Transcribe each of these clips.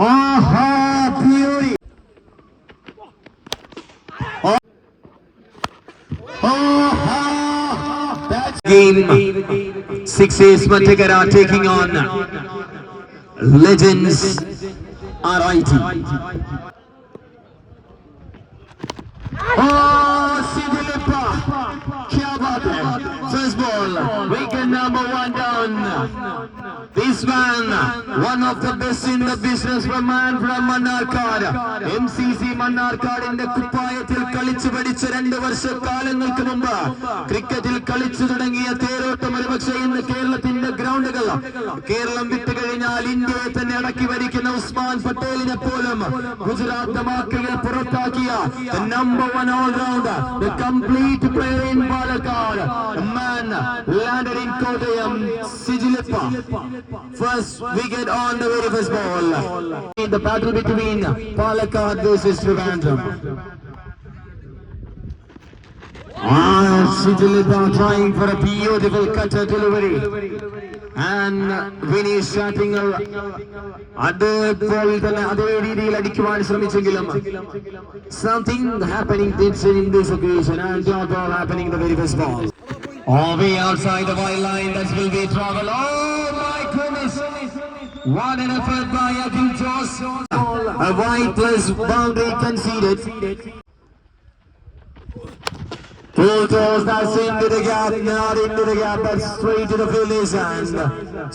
Aha, beauty. Aha, that's game. 6 A's Matakara taking on Legends RIT. Oh, Sidilipa. Kya baat hai. First ball. Wicket number 1 down. This man, one of the best in the business, from Mannarkad. MCC മണ്ണാർക്കാടിന്റെ കുപ്പായത്തിൽ കളിച്ചു പഠിച്ച 2 വർഷക്കാലങ്ങൾക്ക് മുമ്പ് ക്രിക്കറ്റിൽ കളിച്ചു തുടങ്ങിയ തേരോട്ടം ഒരുപക്ഷെ ഇന്ന് കേരളത്തിന്റെ ഗ്രൗണ്ടുകൾ കേരളം വിട്ടുകഴിഞ്ഞാൽ ഇന്ത്യയെ തന്നെ അടക്കി ഭരിക്കുന്ന ഉസ്മാൻ പട്ടേലിനെ പോലും ഗുജറാത്ത് ധമാക്കയിൽ പുറത്താക്കിയ number 1 all-rounder, the complete player in Palakkad, a man landed in Kottayam, Sidilipa. First wicket on the very first ball. In the battle between Palakkad versus Trivandrum. Sidilipa trying for a beautiful cutter delivery. And Vinesh Chattingal അതേപോലെ തന്നെ അതേ രീതിയിൽ അടിക്കുവാൻ ശ്രമിച്ചെങ്കിലും something happening in this occasion, and not all happening the very first ball. All way outside the wide line, that will be travel. Oh my goodness, what an effort by Akhil Jos. A wide plus boundary conceded. Full toss, that's into the gap, not into the gap, but straight to the finish, and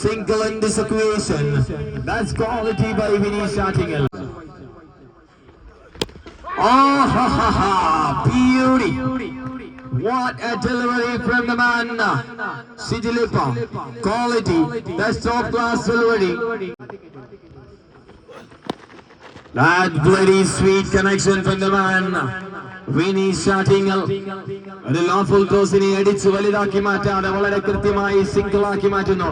single in this equation. That's quality by Vinesh Chattingal. Oh, ha ha ha, beauty. What a delivery from the man, Sidilipa. Quality, that's top class delivery. That bloody sweet connection from the man, Vinesh Chattingal. ഒരു lawful ടോസിനെ അടിച്ച് വലുതാക്കി മാറ്റാതെ വളരെ കൃത്യമായി single ആക്കി മാറ്റുന്നു.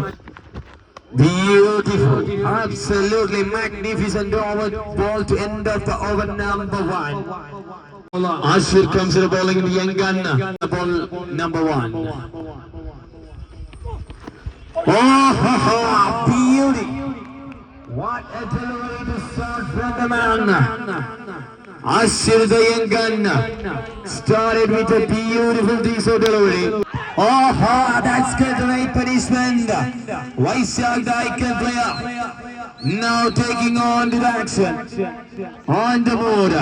Beautiful, absolutely magnificent over ball to end of the over number 1. Ashir comes to the bowling in the young gun, ball number 1. Oh, ha, ha, beauty. What a delivery to start from the man. Ashir the young gun started with a beautiful diesel delivery. Oh, that's good, right punishment. Vaishak the icon player now taking on to the action. On the board,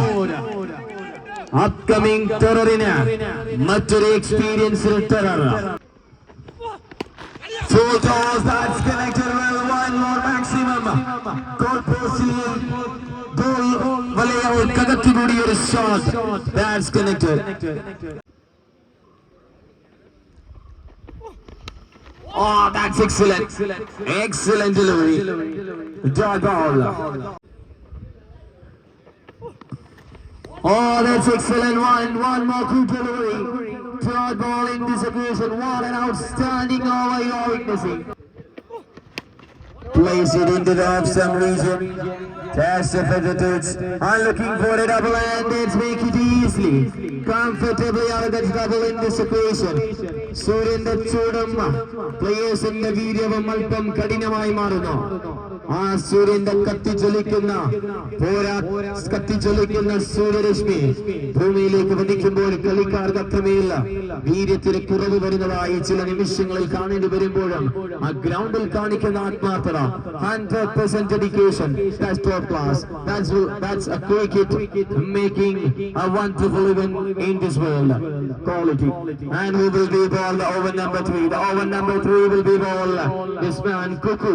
upcoming terrorina, mature experience terror. Full toss, that's connected well, 1 more maximum. Goal post goal, Valaya Kagakibudi a shot, that's connected. Oh, that's excellent. Excellent delivery. Dot ball. Oh, that's excellent. One more good delivery. Dot ball in this occasion. What an outstanding over you're witnessing. Place it into the off-stump region. Test the feather. I'm looking for a double, and let's make it easily. Comfortably out of that double in this equation. Suryan the Chodam players in the video of Malpam Kadinamai Maruno. Suryan the Katijulikuna, Pora Katijulikuna Surashmi, Pumili Kavanikumur, Kalikar Kamila, Media Kuravu Varinava, Ichil and Emission Khan in the Berimboram, a groundal Kanikan Matara, 100% dedication, that's top class, that's a cricket making a wonderful event in this world. Quality. And who will be ball? The over number 3. The over number 3 will be ball. This man Kuku.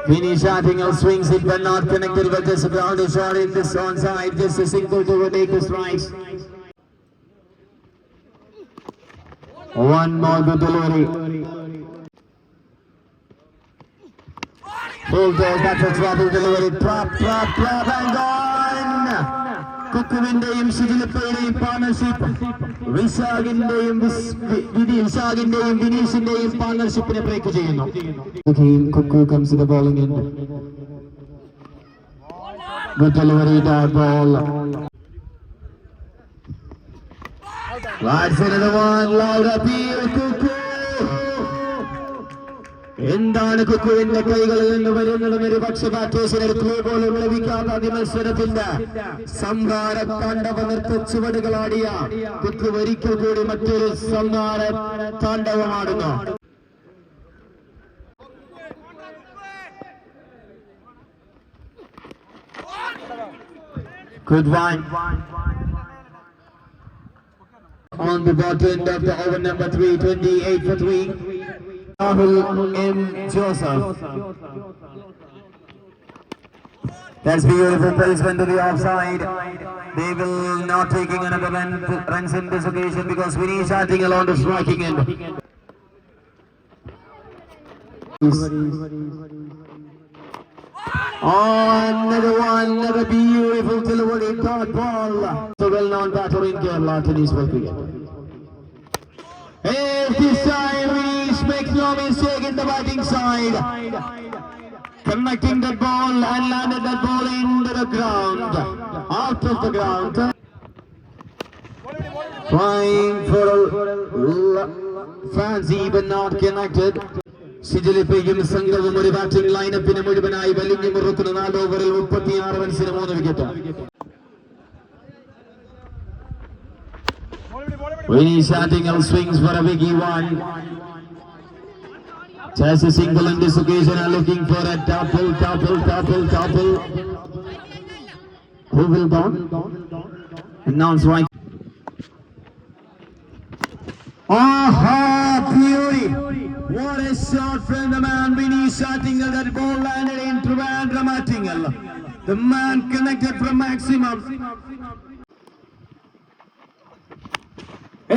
Vinesh Chattingal swings it but not connected, but just a grounded shot in this onside. Just a single to overtake the strikes. One more good delivery. Full toss, that's a trouble delivery. Plop, and gone. കുക്കുവിന്റെയും ശിജിലിപ്പയുടെയും partnership, വിശാഖിന്റെയും വിനീഷിന്റെയും പാർട്ണർഷിപ്പിനെ break ചെയ്യുന്നു. Kuku comes to the bowling end. Good delivery, dot ball. Right side of the one, loud appeal, Kuku. എന്താണ് കുക്കുവിന്റെ കൈകളിൽ നിന്ന് വരുന്നത്? ഒരു പക്ഷെ ബാറ്റേഴ്സിന് പോലും ലഭിക്കാത്ത അതിമത്സരത്തിന്റെ സംഹാര താണ്ഡവ നൃത്ത ചുവടുകളാടിയ കുക്കു ഒരിക്കൽ കൂടി മറ്റൊരു സംഹാര താണ്ഡവമാടുന്നു. Good one. On the bottom end of the over number 3, 28 for 3. Rahul M. Joseph. That's beautiful placement to the offside. They will not taking another runs in this occasion because we need starting along the striking end. Another one, another beautiful delivery, third ball. So well-known batter in Kerala, tennis working. Hey, this time Vinesh makes no mistake in the batting side. Connecting that ball and landed that ball into the ground, out of the ground. Trying for fancy but not connected. സിജിലിപ്പയും സംഘവും ഒരു batting ലൈനപ്പിന് മുഴുവനായി വലിഞ്ഞു മുറുക്കുന്ന 4 ഓവറിൽ 36 റൺസിന് 3 wicket. Vinesh Attingal swings for a biggie one. Just a single in this occasion are looking for a double. Who will bound? Announced right. Aha! Beauty! What a shot from the man Vinesh Attingal. That ball landed in Trivandrum Attingal. The man connected from maximum.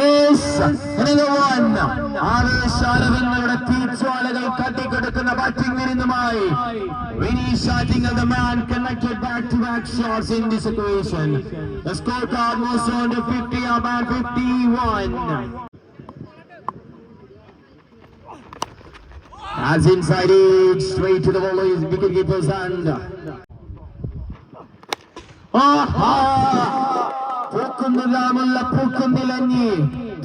Yes, another one. ആവേശാലവങ്ങളുടെ തീർച്ചയാലകൾ കട്ടിക്കൊടുക്കുന്ന batting വിരുന്നുമായി Vinesh Attingal, the man connected back-to-back shots in this equation. The scorecard was on to 50 about 51. As inside it, straight to the ball is wicketkeeper's hand. Aha! പൂക്കുന്നില്ലാമുള്ള പൂക്കുന്നിലഞ്ഞി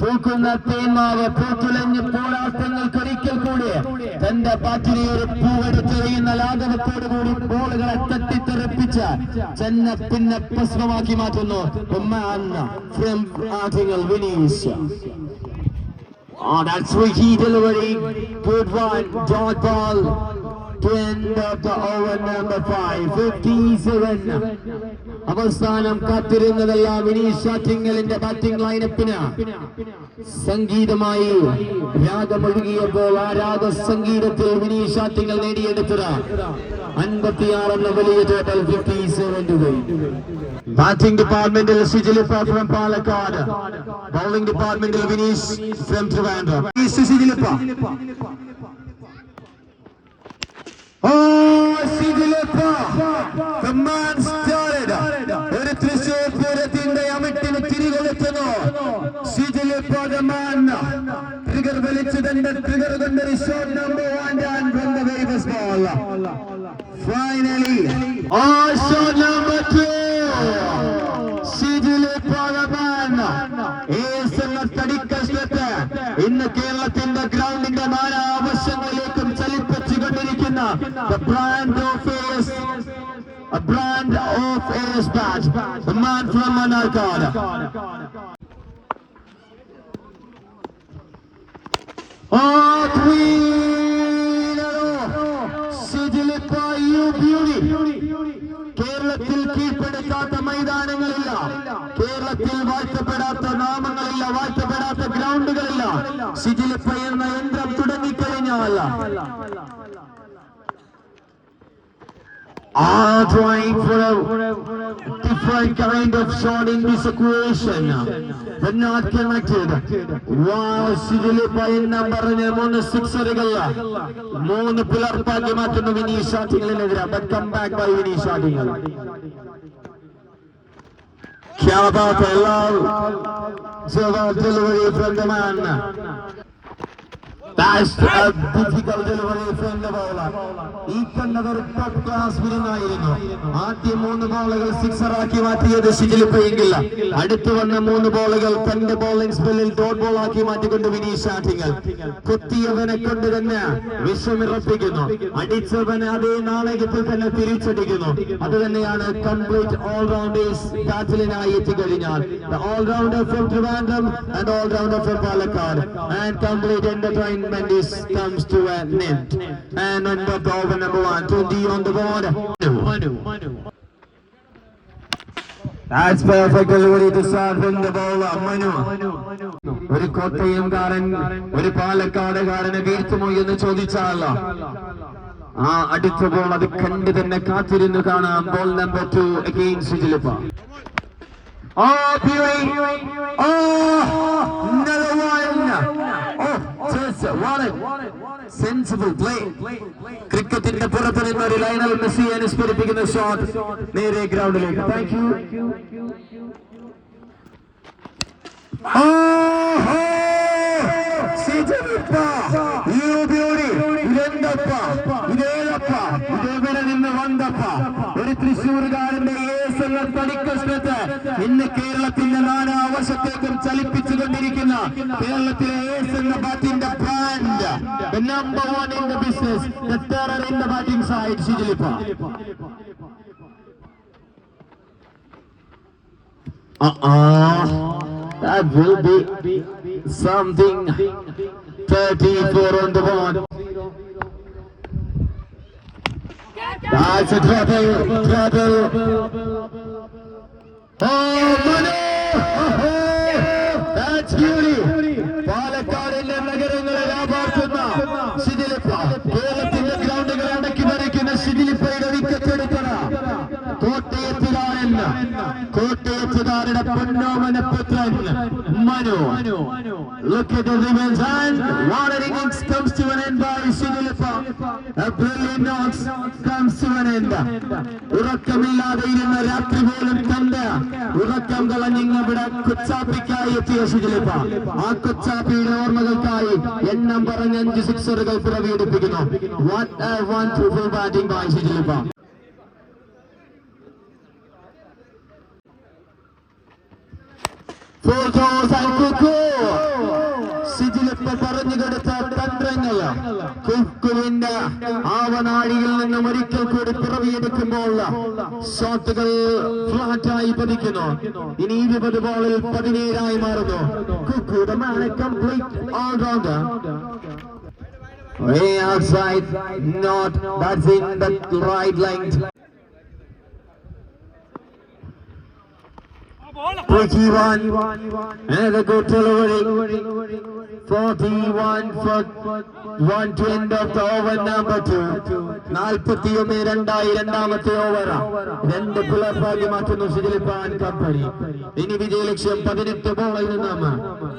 പൂക്കുന്ന തേന്മാവ് പൂത്തുലഞ്ഞ് പോരാട്ടങ്ങൾക്കൊരിക്കൽ കൂടി തന്റെ ബാറ്റിനെ ഒരു പൂവെടുത്തെറിയുന്ന ലാഘവത്തോടുകൂടി ബോളുകളെ തട്ടിത്തെറിപ്പിച്ച് ചെന്ന പിന്നെ ഭസ്മമാക്കി മാറ്റുന്നു. From Attingal, Vinesh. Oh, that's tricky delivery. Good one. Dot ball. To end of the over number 5. 57. അവസാനം കാത്തിരുന്നതെല്ലാം Vinesh Attingalന്റെ batting ലൈനപ്പിന് സംഗീതമായി രാഗമൊഴുകിയപ്പോൾ ആ രാഗസംഗീതത്തിൽ Vinesh Attingal നേടിയെടുത്തത് 56 എന്ന വലിയ ടോട്ടൽ. 57. ബാറ്റിംഗ് ഡിപ്പാർട്ട്മെന്റിൽ സിജിലിപ്പ ഫ്രം പാലക്കാട്, ബൗളിംഗ് ഡിപ്പാർട്ട്മെന്റിൽ Vinesh from Trivandrum. Sijilippa. Oh, Sidileppa, the man started. ഒരു തൃശ്ശൂർ പൂരത്തിന്റെ അമിട്ടിന് തിരികൊളുത്തുന്നു. Sidileppa, the man, ട്രിഗർ വലിച്ചു തന്റെ ട്രിഗർ കൊണ്ടൊരു shot number 1 and from the Vegas ball. Finally, oh, shot number 2. Sidileppa, the man, is എന്ന തടിക്കശ്വത്ത് ഇന്ന് കേരളത്തിന്റെ ഗ്രൗണ്ടിന്റെ നാനാവശങ്ങളിലേക്കും ചലിപ്പിച്ചുകൊണ്ടിരിക്കുന്ന the brand of AS bat, the man from Manakad. Oh, Queen! Sidileppa, you beauty! കേരളത്തിൽ കീഴ്പ്പെടുത്താത്ത മൈതാനങ്ങളില്ല, കേരളത്തിൽ വാഴ്ത്തപ്പെടാത്ത നാമങ്ങളില്ല, വാഴ്ത്തപ്പെടാത്ത ഗ്രൗണ്ടുകളില്ല. സിജിലിപ്പ എന്ന യന്ത്രം തുടങ്ങിക്കഴിഞ്ഞാൽ trying for a different kind of shot in this equation, but not connected. Wow, Sidileppa എന്ന പറഞ്ഞ 3 സിക്സറുകൾ 3 പിളർപ്പാക്കി മാറ്റുന്നു Vinesh Attingalനെതിരെ. But come back by Vinesh Attingal. Kya baat hai, love. Jawab delivery from the man. That's a difficult delivery from the bowler. ഈ കണ്ടതൊരു top class വിരുന്നായിരുന്നു. ആദ്യം 3 ബോളുകൾ sixer ആക്കി മാറ്റിയത് ഷിജിലിപ്പയെങ്കില്ല. അടുത്തു വന്ന 3 ബോളുകൾ തന്റെ ബോളിംഗ് സ്പെല്ലിൽ ഡോട്ട് ബോൾ ആക്കി മാറ്റിക്കൊണ്ട് വിനീഷ് ആറ്റിങ്ങൽ. കുത്തിയവനെ കൊണ്ട് തന്നെ വിശ്വമിറപ്പിക്കുന്നു. അടിച്ചവനെ അതേ നാണയത്തിൽ തന്നെ തിരിച്ചടിക്കുന്നു. അത് തന്നെയാണ് കംപ്ലീറ്റ് ഓൾറൗണ്ടേഴ്സ് ബാറ്റിലിനായി എത്തിക്കഴിഞ്ഞാൽ. The all-rounder from Trivandrum and all-rounder from Palakkad, and complete entertainment comes to an end. And on the over number 1, 20 on the board. That's perfect delivery to start from the bowler, Manu. ഒരു കോട്ടയംകാരൻ ഒരു പാലക്കാടുകാരനെ വീഴ്ത്തുമോ എന്ന് ചോദിച്ചാൽ ആ അടുത്ത ball അത് കണ്ട് തന്നെ കാത്തിരുന്നു കാണാം. Ball number 2 against ഷിജിലിപ്പ. Oh, Puri! Oh, another one! Oh, just what a sensible play. ക്രിക്കറ്റിന്റെ പുറത്ത് നിന്ന് ഒരു ലയണൽ മെസ്സി അനുസ്മരിപ്പിക്കുന്ന ഷോട്ട് നേരെ ഗ്രൗണ്ടിലേക്ക്. Thank you. ഇതെവിടെ നിന്ന് വന്നപ്പ ഒരു തൃശ്ശൂർകാരന്റെ ഏസെന്ന തടിക്കഷ്ണത്ത് ഇന്ന് കേരളത്തിന്റെ നാനാവശത്തേക്കും ചലിപ്പിച്ചുകൊണ്ടിരിക്കുന്ന കേരളത്തിലെ ഏസ് എന്ന ബാറ്റിന്റെ brand, the number 1 in the business, the terror in the batting side, ഷിജിലിപ്പ. That will be something. 34 on the board. That's a trouble. Oh, Manu! That's beauty. പാലക്കാടിന്റെ നഗരങ്ങളെ വ്യാപാർക്കുന്ന ഷിജിലിപ്പ, കേരളത്തിന്റെ ഗ്രൗണ്ടുകൾ അടക്കി ഭരിക്കുന്ന ഷിജിലിപ്പയുടെ വിക്കറ്റ് എടുക്കണ കോട്ടയത്തുകാരുടെ പൊന്നോമന പുത്രൻ Manu. Look at the women's hand. What an innings comes to an end by Shijilippa. A brilliant knocks comes to an end. ഉറക്കമില്ലാതെ ഇരുന്ന രാത്രി പോലും തന്റെ ഉറക്കം കളഞ്ഞിവിടെ കൊച്ചാപ്പിക്കായി എത്തിയ ഷിജിലിപ്പ. ആ കൊച്ചാപ്പിയുടെ ഓർമ്മകൾക്കായി എണ്ണം പറഞ്ഞ 5 സിക്സറുകൾ പുറവിയെടുപ്പിക്കുന്നു. What a wonderful batting by Shijilippa. ഷിജിലിപ്പ പറഞ്ഞു കൊടുത്ത തന്ത്രങ്ങൾ കുക്കുവിന്റെ ആവനാഴിയിൽ നിന്നും ഒരിക്കൽ കൂടി പിറവിയെടുക്കുമ്പോൾ ഷോട്ടുകൾ ഫ്ലാറ്റായി പതിക്കുന്നു. ഇനി 20 ബോളിൽ 17 മാറുന്നു. Kuku the man a complete all-rounder. Way outside, not that's in the right length. Tricky one, and a good delivery. 41 for 1 to end of the over number 2. 41 രണ്ടാമത്തെ ഓവർ 2 പുലർപ്പാക്കി മാറ്റുന്നു ഷിജിലിപ്പ ആൻഡ് കമ്പനി. ഇനി വിജയലക്ഷ്യം 18 ബോളിൽ നിന്നും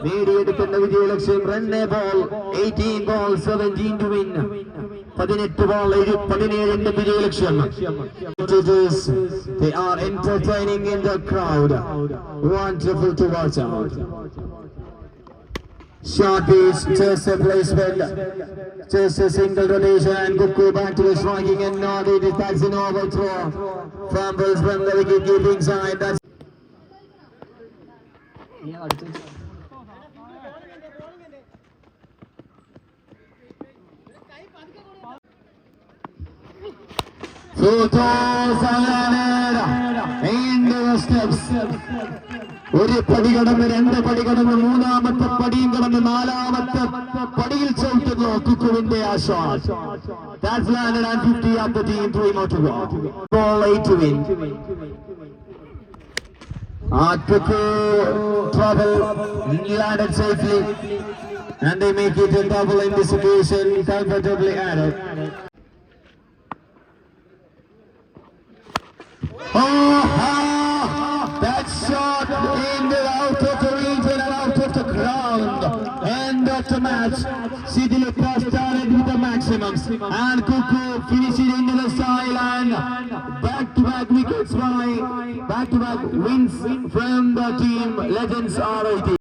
നേടിയെടുക്കുന്ന വിജയലക്ഷ്യം 2 ball 18 ball 17 to win. 18 ball 17 വിജയലക്ഷ്യം. They are entertaining in the crowd. Wonderful to watch out. Short pitch, just a placement, just a single rotation, and Kuku back to the striking and not it. That's an overthrow. Fumbles from the wicket keeping side. That's into the steps. ഒരു പടി കടന്ന് 2 പടി കടന്ന് 3ാമത്തെ പടിയും കടന്ന് 4ാമത്തെ പടിയിൽ ചവിട്ടുന്നു കുക്കുവിന്റെ ആ shot. That's landed on 50 of the team, 3 more to go. Ball 8 to win. Kuku trouble landed safely and they make it a double in this occasion, comfortably added. That shot in the out of the region and out of the ground. End of the match. ഷിജിലിപ്പ started with the maximums and Kuku finished it into the style and back-to-back wickets by back-to-back wins from the team Legends RIT.